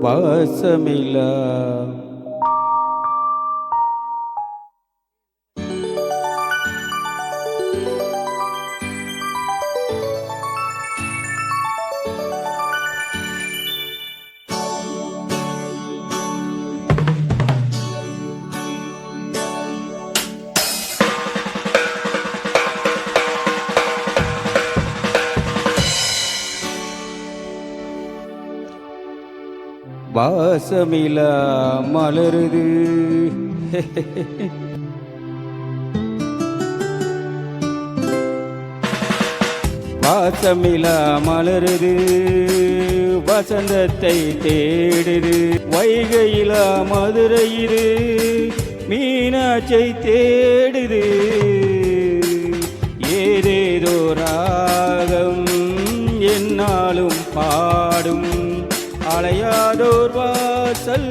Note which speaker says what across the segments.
Speaker 1: வாசமில்லா வாசமிலா மலருது. வாசமிலா மலருது, வசந்தத்தை தேடுது. வைகையிலா மதுரை இது மீனாட்சியை தேடுது. ஏதேதோ ராகம் என்னாலும் பாடும். அலையாதோர் வாசல்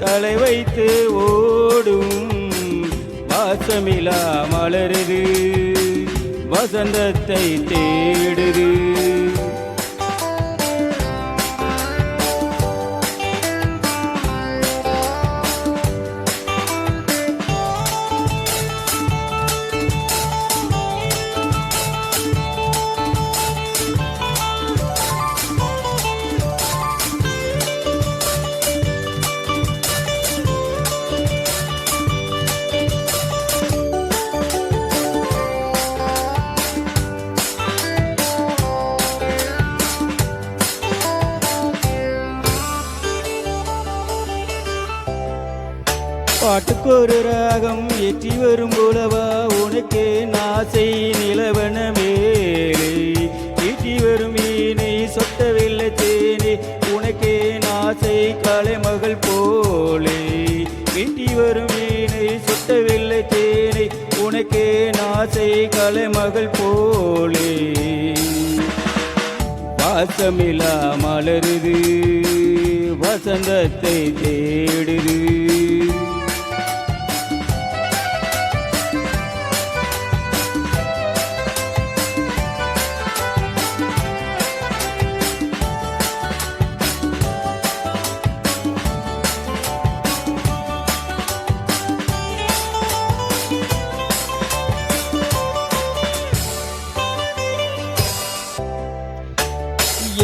Speaker 1: தலை வைத்து ஓடும். வாசமிலா மலருது, வசந்தத்தை தேடுது. பாட்டுக்கொரு ராகம் ஏற்றி வரும் போலவா உனக்கே நாசை நிலவன மேலே. ஈட்டி வரும் மீனை சொட்டவில்லை தேனே உனக்கே நாசை கலைமகள் போலே. ஈட்டி வரும் மீனை சொட்டவில்லை தேனே உனக்கே நாசை கலைமகள் போலே. வாசமிலா மலருது, வசந்தத்தை தேடுது.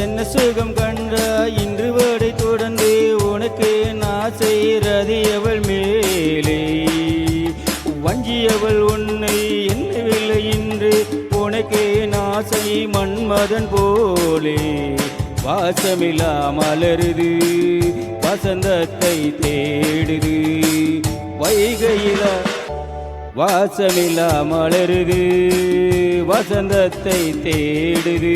Speaker 1: என்ன சுகம் கண்டா இன்று வரை தொடர்ந்து உனக்கு நாசை ரதியவள் மேலே. வஞ்சியவள் உன்னை எண்ணவில்லை இன்று உனக்கு நாசை மன்மதன் போலே. வாசமிலா மலருது, வசந்தத்தை தேடுது. வைகையிலா வாசமிலா மலருது, வசந்தத்தை தேடுது.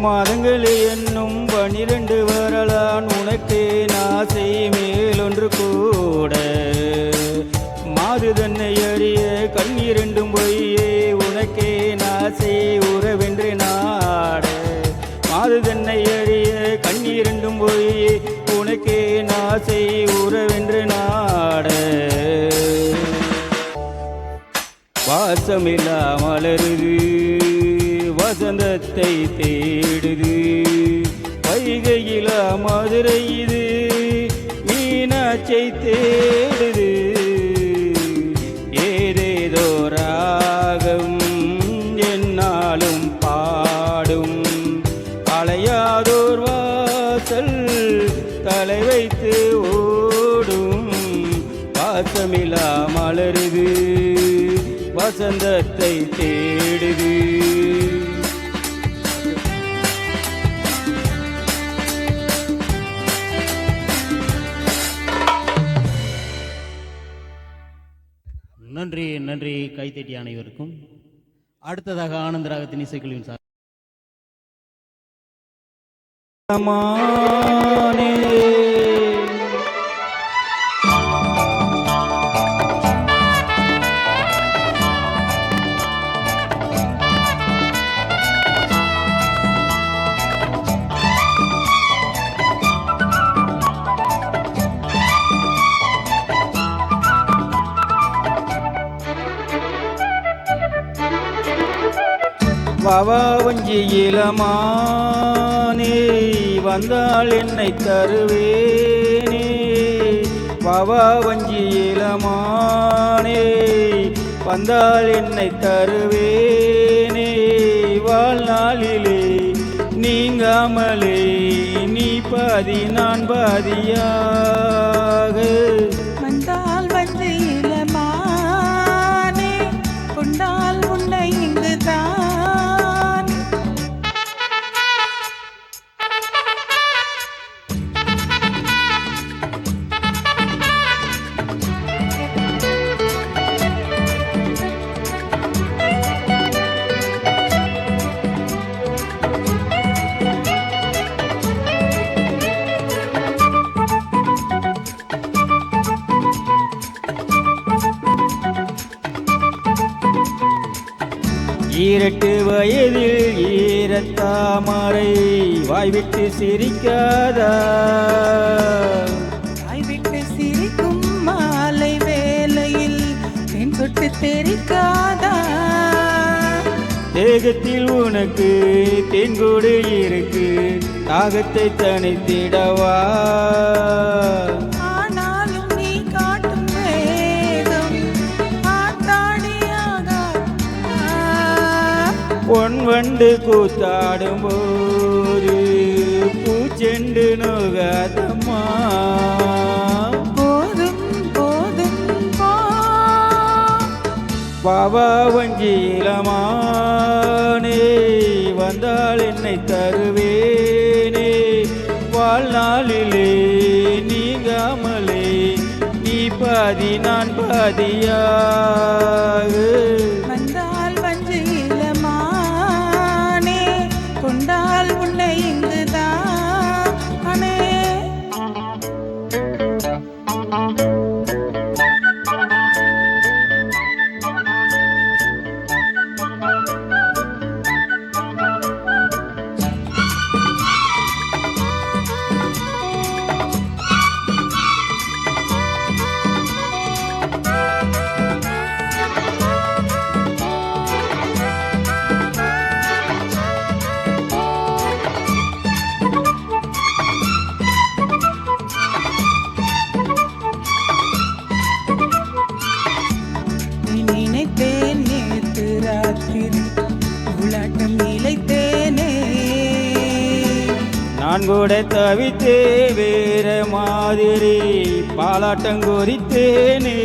Speaker 1: மாதங்களே என்னும் 12 வரலான் உனக்கே நாசை மேலொன்று கூட. மாது தன்னை அறிய கண்ணீரெண்டும் பொய்யே உனக்கே நாசை உறவென்று நாட. மாது தன்னை அறிய கண்ணீரெண்டும் பொய்யே உனக்கே நாசை உறவென்று நாட. வாசமிலா மலருது, வசந்தத்தை தேடுது. வைகையிலா மதுரை இது மீனாட்சியை தேடுது. ஏதேதோ ராகம் என்னாலும் பாடும். அலையாதோர் வாசல் தலை வைத்து ஓடும். வாசமிலா மலருது, வசந்தத்தை தேடுது.
Speaker 2: நன்றி நன்றி. கைத்தட்டி அனைவருக்கும். அடுத்ததாக ஆனந்தராகத்தின் இசைக்குழுவின் சார்
Speaker 1: வவஞ்சி இளமானே வந்தால் என்னை தருவேனே. வவஞ்சி இளமானே வந்தால் என்னை தருவேனே. வாழ்நாளிலே நீங்காமலே நீ பாதி நான் பாதியாக
Speaker 3: வந்தால் வந்து இளமானே கொண்டால் உன்னை இங்குதான்.
Speaker 1: ஈரட்டு வயதில் ஈரத்தாமரை வாய்விட்டு சிரிக்காதா.
Speaker 3: வாய்விட்டு சிரிக்கும் மாலை வேளையில் தென் தொட்டு தெரிக்காதா.
Speaker 1: தேகத்தில் உனக்கு தென்கூடு இருக்கு தாகத்தை தனித்திடவா. பொன் வண்டு கூத்தாடும் போது பூச்செண்டு நோகாதம்மா.
Speaker 3: போதும் போதும்
Speaker 1: பாபா வஞ்சி இளமானே வந்தால் என்னை தருவேனே. வாழ்நாளிலே நீங்காமலே நீ பாதி நான் பாதியாக
Speaker 3: வந்தால் வந்து இளமானே கொண்டால் உன்னை இங்குதானே. நினைத்தேன் நேற்று ராத்திரி உலாட்டம் நிலைத்தேனே.
Speaker 1: நான் கூட தவித்தே வேற மாதிரி பாலாட்டம் குறித்தேனே.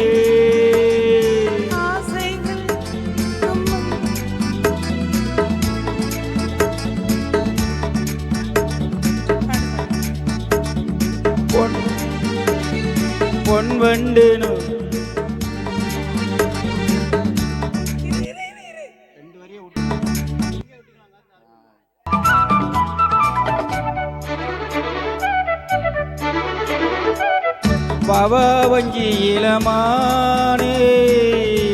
Speaker 3: ஆசைகள்
Speaker 1: பொன் வண்டு பவஞ்சி இளமானே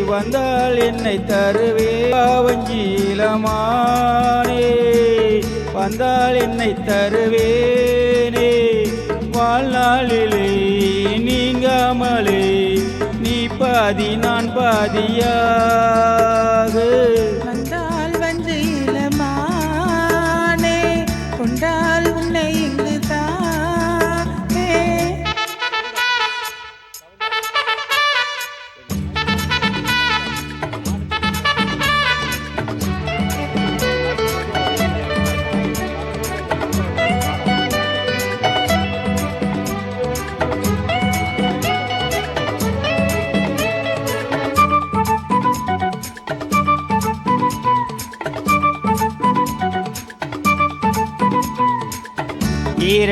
Speaker 1: வந்தால் என்னை தருவே. பவஞ்சி இளமானே வந்தால் என்னை தருவேனே. வாழ்நாளிலே நீங்காமலே நீ பாதி நான் பாதியாக
Speaker 3: வந்தால் வந்து இளமானே கொண்டால் உன்னை இங்குதானே.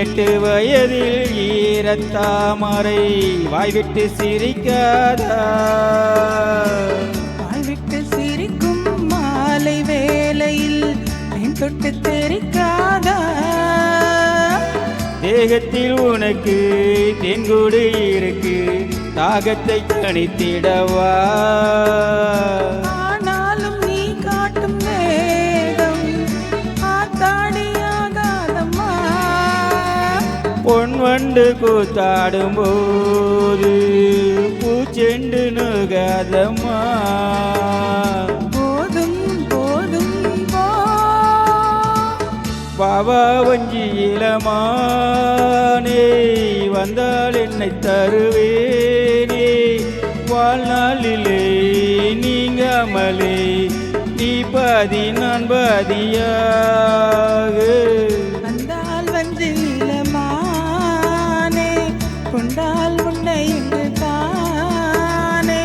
Speaker 1: 18 வயதில் ஈரத்தாமரை வாய்விட்டு சிரிக்காதா
Speaker 3: வாழ்விட்டு சிரிக்கும் மாலை வேளையில் தேன் தொட்டு தெரிக்காதா
Speaker 1: தேகத்தில் உனக்கு தென்கூடு இருக்கு தாகத்தை தணித்திடவா
Speaker 3: ஆனாலும் நீ காட்டும் வேகம் ஆத்தாடியாகாதம்மா
Speaker 1: பொன் வண்டு கூத்தாடும் போது பூச்செண்டு நுகாதம்மா
Speaker 3: போதும் போதும் போ
Speaker 1: பாபா வஞ்சி இளமானே வந்தால் என்னை தருவேனே வாழ்நாளிலே நீங்காமலே நீ பாதி நான் பாதியாக
Speaker 3: வந்தால் வஞ்சிலமானே கொண்டால் உன்னை இங்கு தானே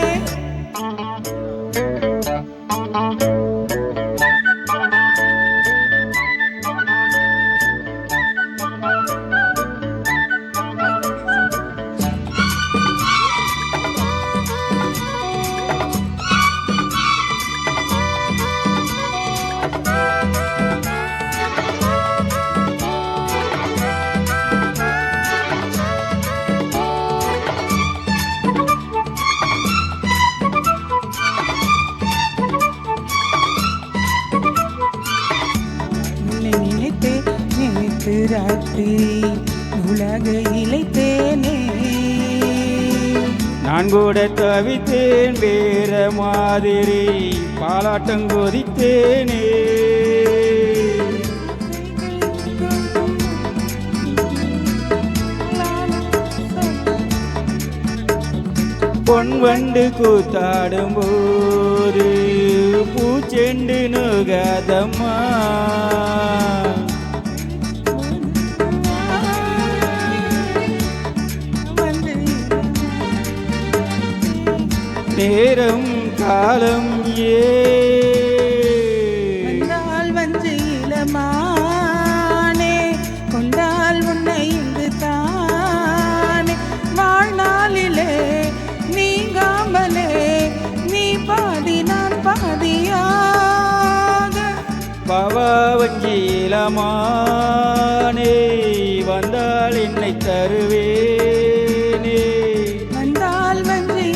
Speaker 3: உன்னை நினைத்தே நினைத்து ராத்திரி உலக இழைத்தேனே
Speaker 1: நான் கூட தவித்தேன் வேற மாதிரி பாலாட்டம் கொதித்தேனே பொன் வண்டு கூத்தாடும் போது பூச்செண்டு நுகாதம்மா நேரம் காலம்
Speaker 3: வந்தால் வஞ்சிலமானே கொண்டால் உன்னை இங்கு தானே வாழ்நாளிலே நீங்காமலே நீ பாதி நான் பாதியாக
Speaker 1: பாபா வஞ்சி இளமானே வந்தால் என்னை தருவேனே
Speaker 3: வந்தால் வஞ்சிலமானே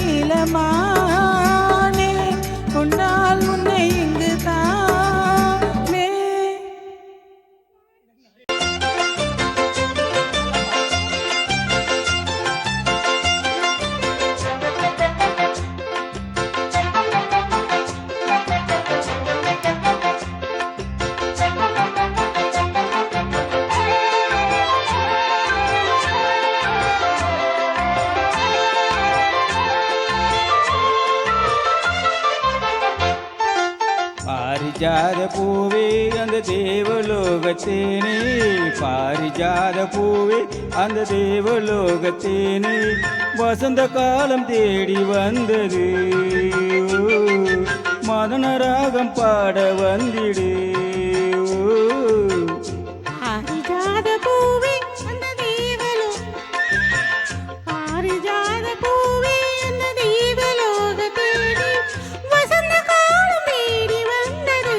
Speaker 3: கொண்டால் உன்னை இங்கு தானே
Speaker 1: பாரிஜாத பூவே அந்த தேவலோகத்தேனே பாரிஜாத பூவே அந்த தேவலோகத்தேனே வசந்த காலம் தேடி வந்தது மதன ராகம் பாட வந்திடு
Speaker 4: பாரிஜாத பூவே அந்த தேவலோ பாரிஜாத பூவே அந்த தேவலோக தேடி வசந்த காலம் தேடி வந்தது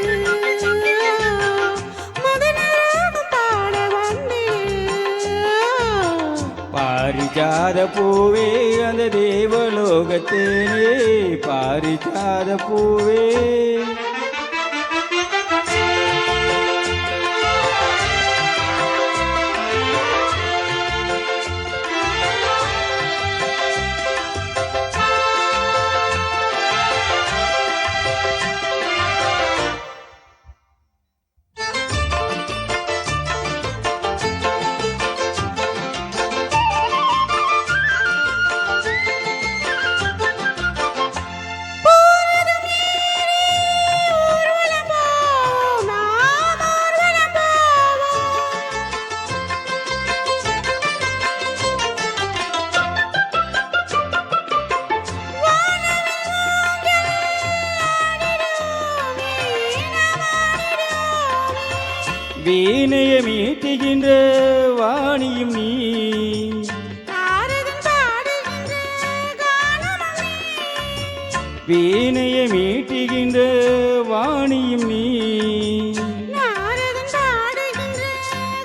Speaker 4: மதனராகம் பாட வந்தது
Speaker 1: பாரிஜாத பூவே அந்த தேவலோகத்தேனே பாரிஜாத பூவே வீணையை மீட்டுகின்ற வாணியும் நீ
Speaker 4: நாரதன் பாடுகின்ற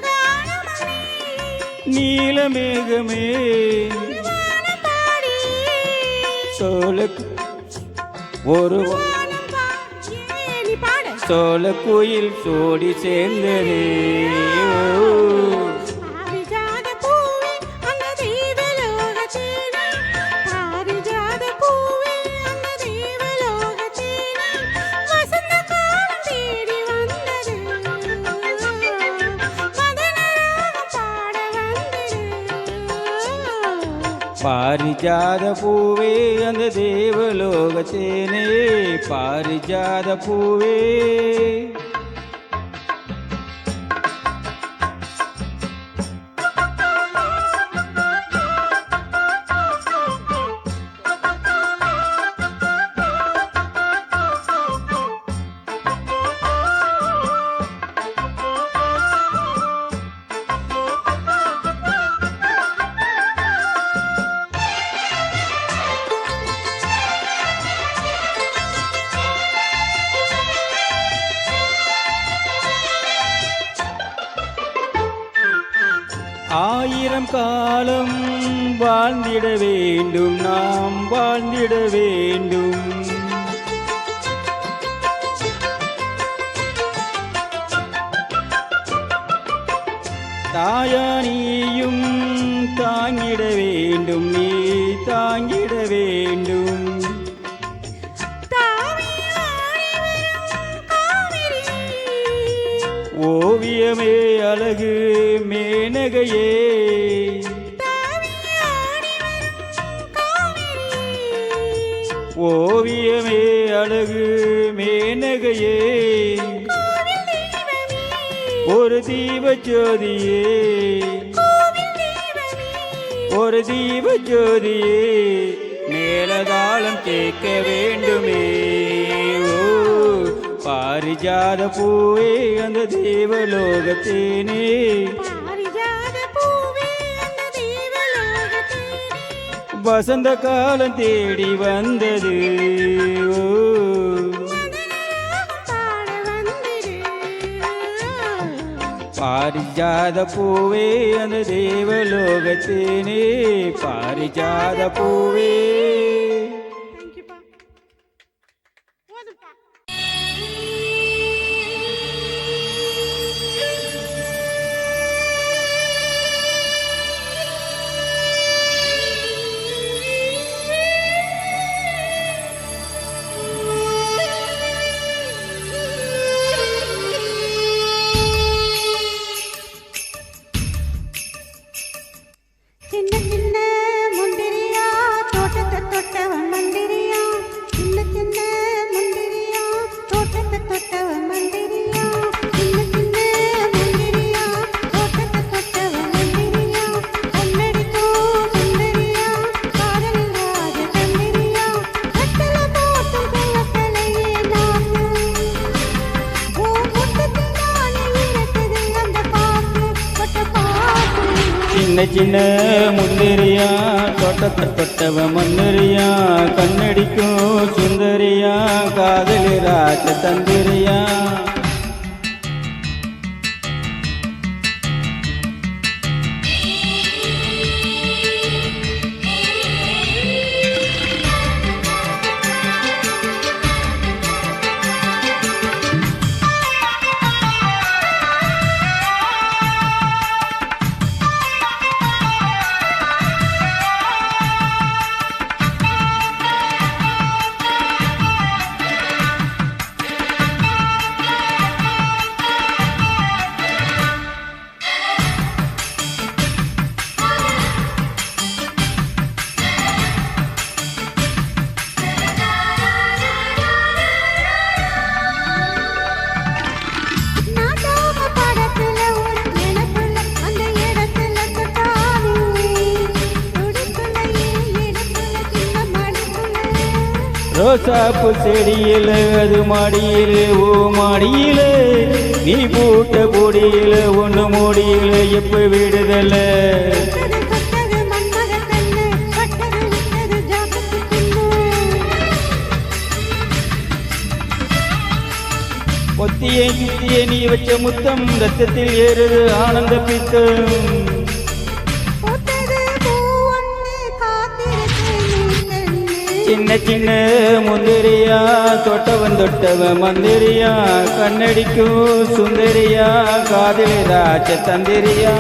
Speaker 4: கானமணி
Speaker 1: நீலமேகமே
Speaker 4: வானம் பாடி
Speaker 1: சோல ஒரு
Speaker 4: வானம் பாடி நீ பாடு
Speaker 1: சோல குயில் சோடி சேர்ந்ததே
Speaker 4: பாரிஜாத பூவே அந்த தேவலோகத்தேனே பாரிஜாத பூவே அந்த தேவலோகத்தேனே வசந்த காலம் தேடி வந்தது மதனராகம் பாட வந்தது
Speaker 1: பாரிஜாத பூவே அந்த தேவலோகத்தேனே பாரிஜாத பூவே ஆயிரம் காலம் வாழ்ந்திட வேண்டும் நாம் வாழ்ந்திட வேண்டும் தாயானியும் தாங்கிட வேண்டும் நீ தாங்கிட வேண்டும் ஓவியமே அழகு மேனகையே ஓவியமே அழகு மேனகையே ஒரு தீப ஜோதியே ஒரு தீப ஜோதியே மேலதாளம் கேட்க வேண்டுமே ஓ பாரிஜாத பூவே அந்த தேவலோகத்தேனே
Speaker 4: பாரிஜாத பூவே அந்த தேவலோகத்தேனே
Speaker 1: வசந்த காலம் தேடி வந்தது ஓ
Speaker 4: மதனராகம் பாட வந்தது
Speaker 1: பாரிஜாத பூவே அந்த தேவலோகத்தேனே பாரிஜாத பூவே
Speaker 4: தேங்க்யூப்பா போதும்ப்பா சின்ன சின்ன முந்திரியா தோட்டத்தை தொட்டவன் மந்திரியா சின்ன சின்ன முந்திரியா தோட்டத்தை தொட்டவன் மந்திரியா சின்ன சின்ன முந்திரியா தோட்டத்தை தொட்டவன் மந்திரியா கண்ணடிக்கோ சுந்தரியா காதலில் ராஜ தந்திரியா கட்டளை போட்டும் பிள்ளக்கலையே நாட்டு ஓ முட்டத்தில் நானே இருக்குது அந்த பாட்டு கொட்ட பாட்டு
Speaker 1: சின்ன சின்ன முந்திரியா தோட்டத்தை தொட்டவ மந்திரியா கண்ணடிக்கும் சுந்தரியா காதலி ராஜ தந்திரியா
Speaker 4: நாட்டாம படத்துல ஒரு நினைப்புல அந்த இடத்துல தொட்டானே துடிப்புலையே இடுப்புல சின்ன மடிப்புல
Speaker 1: ரோசாப்பு செடியில அது மாடியில ஓ மாடியில நீ பூட்ட பொடியில ஒண்ணு மூடியில எப்ப விடுதல
Speaker 4: தொட்டது தொட்டது மன்மத கண்ணு பட்டது விட்டது ஜாக்கத்து பின்னு
Speaker 1: சுத்தியே நீ வச்ச முத்தம் ரத்தத்தில் ஏறுது ஆனந்த பித்தம்.
Speaker 4: பூத்தது பூ ஒன்று காத்திருக்கு நீ
Speaker 1: சின்ன சின்ன முந்திரியா தொட்டவன் மந்திரியா கண்ணடிக்கும் சுந்தரியா காதில் ராஜ தந்திரியா.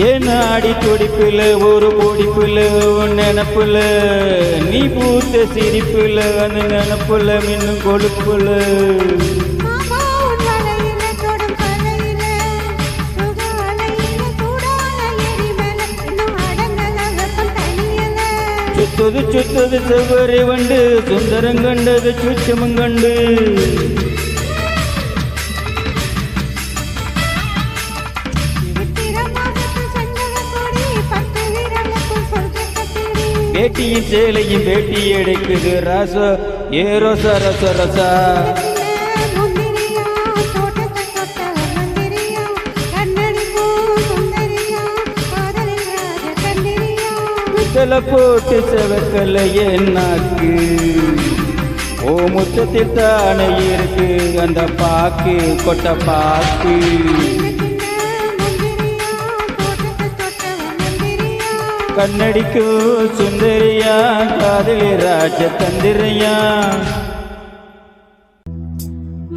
Speaker 1: ஏன் அடி துடிப்புல ஒரு பொடிப்புல உன் நினப்புல நீ பூத்த சிரிப்புல அந்த நினப்புல மின்னும் கொழுப்புல.
Speaker 4: மாமா உன் வலையில தொடும் கலையில சுக அலையில சூடான எரிமலை இன்னும் அடங்கல வெப்பம் தனியல.
Speaker 1: சுத்தது செவ்வரி வண்டு சுந்தரம் கண்டது சுச்சமும் கண்டு. பேட்டியின் சேலையும் பேட்டி எடுக்குது ராசோ ஏ ரோசா ரச ரசா. முத்தல போட்டு செவக்கல என்னாக்கு ஓ முத்தத்தில் தானே இருக்கு அந்த பாக்கு கொட்ட பாக்கு. கண்ணடிக்கும் சுந்தரியா காதலி ராஜ தந்திரியா.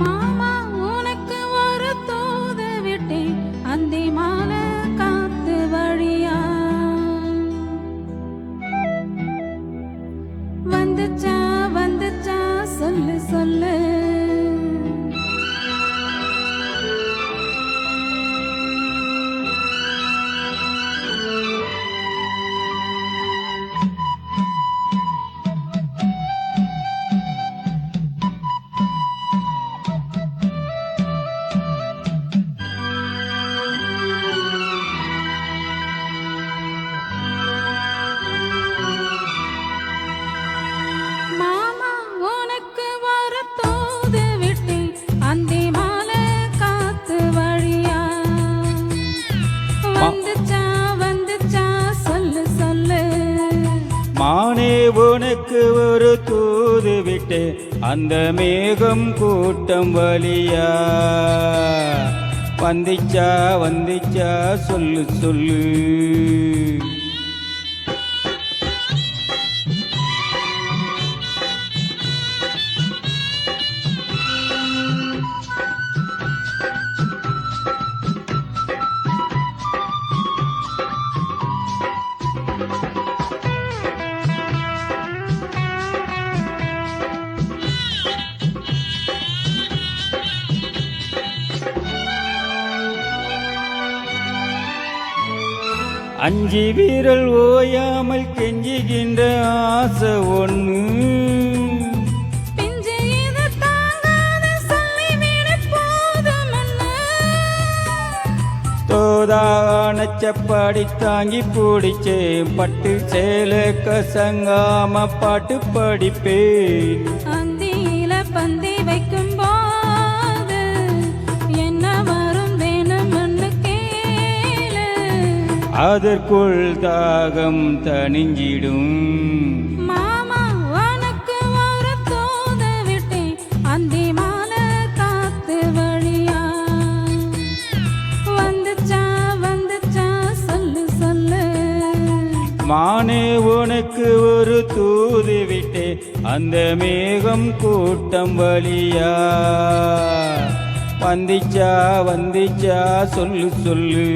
Speaker 3: மாமா உனக்கு ஒரு தூது விட்டேன் அந்தி மாலை காத்து வழியா. வந்துச்சா சொல்லு சொல்லு.
Speaker 1: மானே உனக்கு ஒரு தூது விட்டு அந்த மேகம் கூட்டம் வழியா. வந்துச்சா சொல்லு சொல்லு. அஞ்சி வீரல் ஓயாமல் கெஞ்சுகின்ற ஆசை ஒண்ணு. தோதானச்சப்பாடி தாங்கி பிடிச்சேன் பட்டு சேல கசங்காம பாட்டு படிப்பேன்.
Speaker 3: அந்தியில பந்தி வைக்கும் போது என்ன வரும் வேணும்னு கேளு.
Speaker 1: அதற்குள் தாகம் தணிஞ்சிடும்.
Speaker 3: மாமா உனக்கு ஒரு தூது விட்டேன் அந்தி மாலை காத்து வழியா. வந்துச்சா சொல்லு சொல்லு.
Speaker 1: மானே உனக்கு ஒரு தூது விட்டே அந்த மேகம் கூட்டம் வழியா. வந்துச்சா சொல்லு சொல்லு.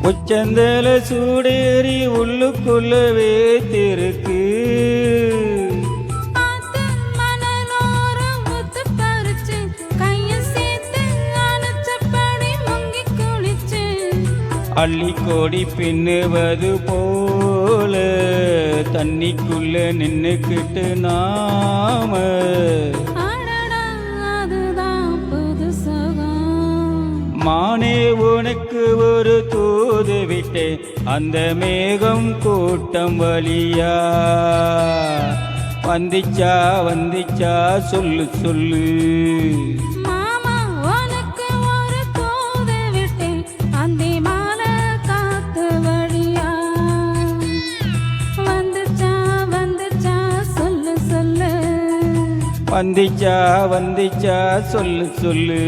Speaker 1: உச்சந்தல சூடேறி உள்ளுக்குள்ள வேத்திருக்கு
Speaker 3: ஆத்து மணலோரம் முத்து பறிச்சு கைய சேர்த்து அணைச்சபடி முங்கி குளிச்சு
Speaker 1: அள்ளிக்கோடி பின்னுவது போல தண்ணிக்குள்ள நின்னுக்கிட்டு நாம
Speaker 3: அடடா அதுதான் புது சுகம்
Speaker 1: மானே உனக்கு ஒரு தூது விட்டேன் அந்த மேகம் கூட்டம் வழியா வந்திச்சா வந்திச்சா சொல்லு சொல்லு
Speaker 3: மாமா உனக்கு ஒரு தூது விட்டேன் அந்தி மாலை காத்து வழியா வந்துச்சா வந்துச்சா சொல்லு சொல்லு
Speaker 1: வந்திச்சா வந்திச்சா சொல்லு சொல்லு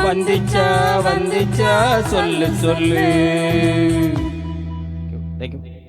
Speaker 1: வந்திச்சா வந்திச்சா சொல்லு சொல்லு. Thank you.